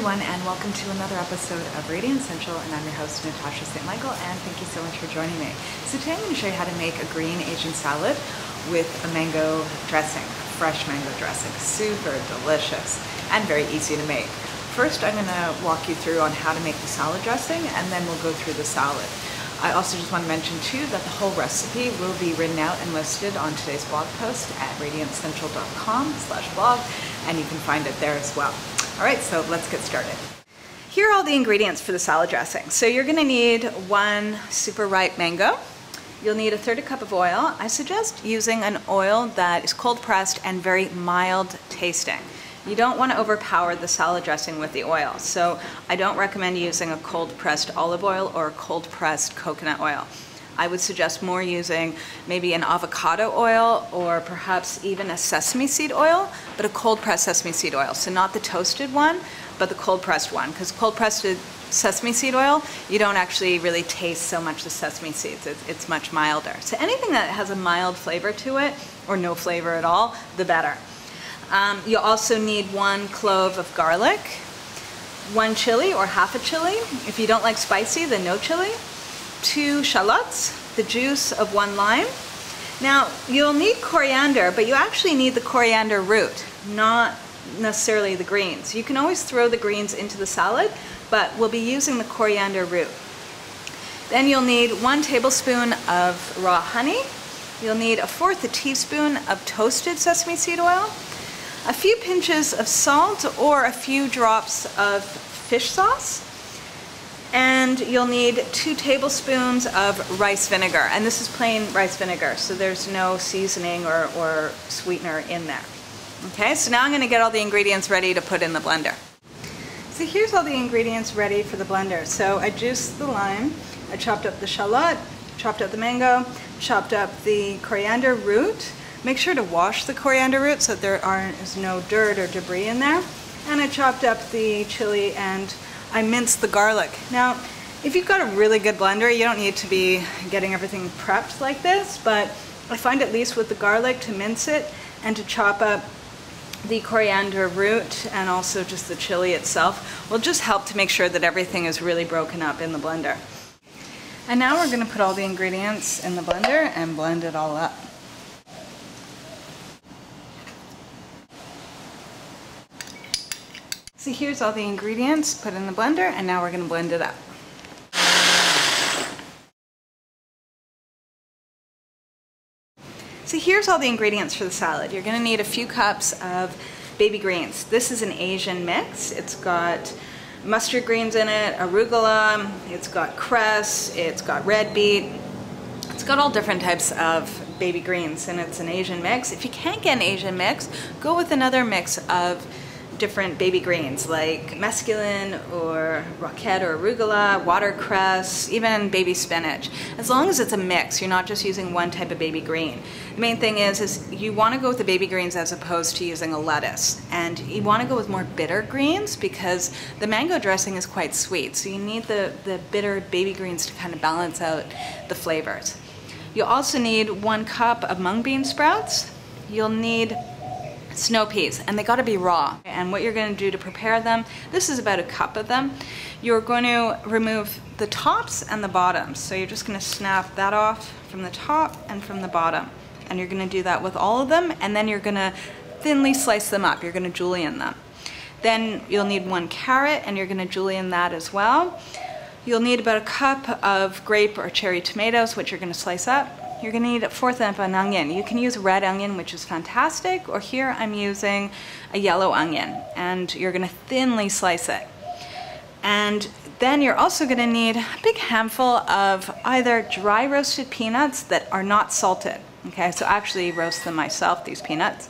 everyone, and welcome to another episode of Radiant Central, and I'm your host Natasha St. Michael, and thank you so much for joining me. So today I'm going to show you how to make a green Asian salad with a mango dressing, fresh mango dressing. Super delicious and very easy to make. First I'm going to walk you through on how to make the salad dressing, and then we'll go through the salad. I also just want to mention too that the whole recipe will be written out and listed on today's blog post at radiantcentral.com/blog, and you can find it there as well. All right, so let's get started. Here are all the ingredients for the salad dressing. So you're going to need 1 super ripe mango. You'll need 1/3 cup of oil. I suggest using an oil that is cold pressed and very mild tasting. You don't want to overpower the salad dressing with the oil, so I don't recommend using a cold pressed olive oil or a cold pressed coconut oil. I would suggest more using maybe an avocado oil or perhaps even a sesame seed oil, but a cold pressed sesame seed oil. So not the toasted one, but the cold pressed one, because cold pressed sesame seed oil, you don't actually really taste so much the sesame seeds. It's much milder. So anything that has a mild flavor to it, or no flavor at all, the better. You'll also need 1 clove of garlic, 1 chili or half a chili. If you don't like spicy, then no chili. 2 shallots, the juice of 1 lime. Now, you'll need coriander, but you actually need the coriander root, not necessarily the greens. You can always throw the greens into the salad, but we'll be using the coriander root. Then you'll need 1 tablespoon of raw honey. You'll need 1/4 teaspoon of toasted sesame seed oil, a few pinches of salt or a few drops of fish sauce, and you'll need 2 tablespoons of rice vinegar. And this is plain rice vinegar, so there's no seasoning or sweetener in there. Okay, so now I'm going to get all the ingredients ready to put in the blender. So here's all the ingredients ready for the blender. So I juiced the lime, I chopped up the shallot, chopped up the mango, chopped up the coriander root. Make sure to wash the coriander root so that there is no dirt or debris in there. And I chopped up the chili and I minced the garlic. Now, if you've got a really good blender, you don't need to be getting everything prepped like this, but I find at least with the garlic to mince it and to chop up the coriander root and also just the chili itself will just help to make sure that everything is really broken up in the blender. And now we're going to put all the ingredients in the blender and blend it all up. So here's all the ingredients put in the blender, and now we're going to blend it up. So here's all the ingredients for the salad. You're going to need a few cups of baby greens. This is an Asian mix. It's got mustard greens in it, arugula, it's got cress, it's got red beet. It's got all different types of baby greens, and it's an Asian mix. If you can't get an Asian mix, go with another mix of different baby greens like mesclun or roquette or arugula, watercress, even baby spinach. As long as it's a mix, you're not just using one type of baby green. The main thing is you want to go with the baby greens as opposed to using a lettuce. And you want to go with more bitter greens because the mango dressing is quite sweet. So you need the bitter baby greens to kind of balance out the flavors. You'll also need 1 cup of mung bean sprouts. You'll need snow peas, and they got to be raw. And what you're going to do to prepare them, this is about 1 cup of them. You're going to remove the tops and the bottoms. So you're just going to snap that off from the top and from the bottom. And you're going to do that with all of them, and then you're going to thinly slice them up. You're going to julienne them. Then you'll need 1 carrot, and you're going to julienne that as well. You'll need about 1 cup of grape or cherry tomatoes, which you're going to slice up. You're going to need 1/4 of an onion. You can use red onion, which is fantastic, or here I'm using a yellow onion, and you're going to thinly slice it. And then you're also going to need a big handful of either dry roasted peanuts that are not salted. Okay, so I actually roast them myself, these peanuts,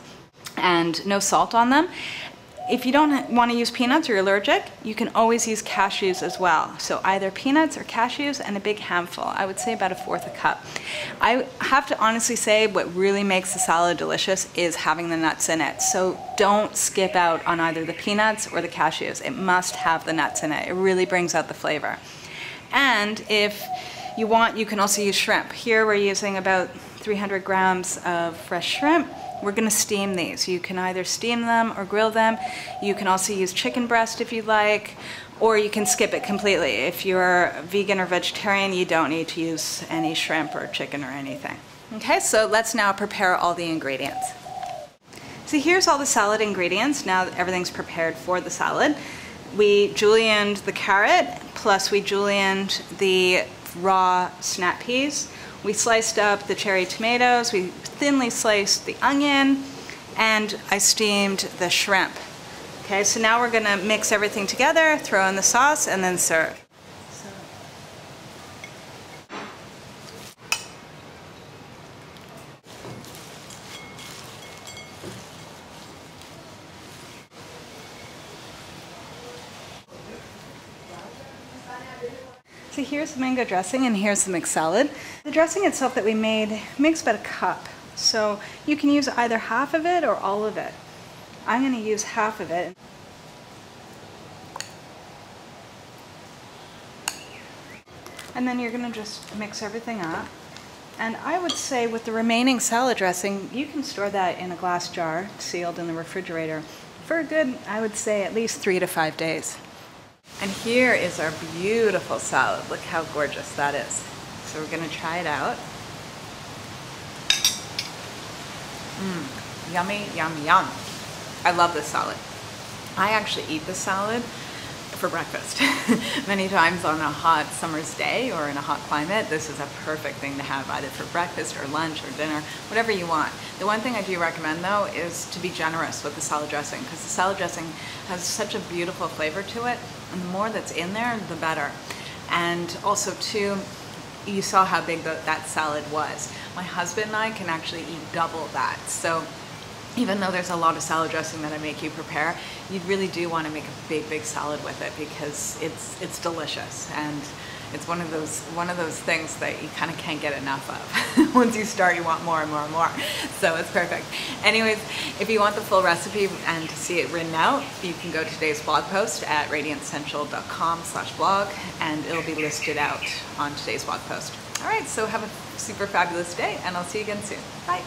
and no salt on them. If you don't want to use peanuts or you're allergic, you can always use cashews as well. So either peanuts or cashews, and a big handful. I would say about 1/4 cup. I have to honestly say what really makes the salad delicious is having the nuts in it. So don't skip out on either the peanuts or the cashews. It must have the nuts in it. It really brings out the flavor. And if you want, you can also use shrimp. Here we're using about 300 grams of fresh shrimp. We're gonna steam these. You can either steam them or grill them. You can also use chicken breast if you like, or you can skip it completely. If you're vegan or vegetarian, you don't need to use any shrimp or chicken or anything. Okay, so let's now prepare all the ingredients. So here's all the salad ingredients. Now that everything's prepared for the salad. We julienned the carrot, plus we julienned the raw snap peas. We sliced up the cherry tomatoes, we thinly sliced the onion, and I steamed the shrimp. Okay, so now we're gonna mix everything together, throw in the sauce, and then serve. So here's the mango dressing and here's the mixed salad. The dressing itself that we made makes about a cup. So you can use either half of it or all of it. I'm going to use half of it. And then you're going to just mix everything up. And I would say with the remaining salad dressing, you can store that in a glass jar, sealed in the refrigerator, for a good, I would say, at least 3 to 5 days. And here is our beautiful salad. Look how gorgeous that is. So we're gonna try it out. Yummy, yum, yum. I love this salad. I actually eat this salad for breakfast. Many times on a hot summer's day or in a hot climate, this is a perfect thing to have either for breakfast or lunch or dinner, whatever you want. The one thing I do recommend though is to be generous with the salad dressing, because the salad dressing has such a beautiful flavor to it, and the more that's in there, the better. And also too, you saw how big that salad was. My husband and I can actually eat double that. So even though there's a lot of salad dressing that I make you prepare, you really do want to make a big, big salad with it, because it's delicious, and it's one of those things that you kind of can't get enough of. Once you start, you want more and more and more. So it's perfect. Anyways, if you want the full recipe and to see it written out, you can go to today's blog post at radiantessential.com/blog, and it'll be listed out on today's blog post. All right, so have a super fabulous day, and I'll see you again soon. Bye.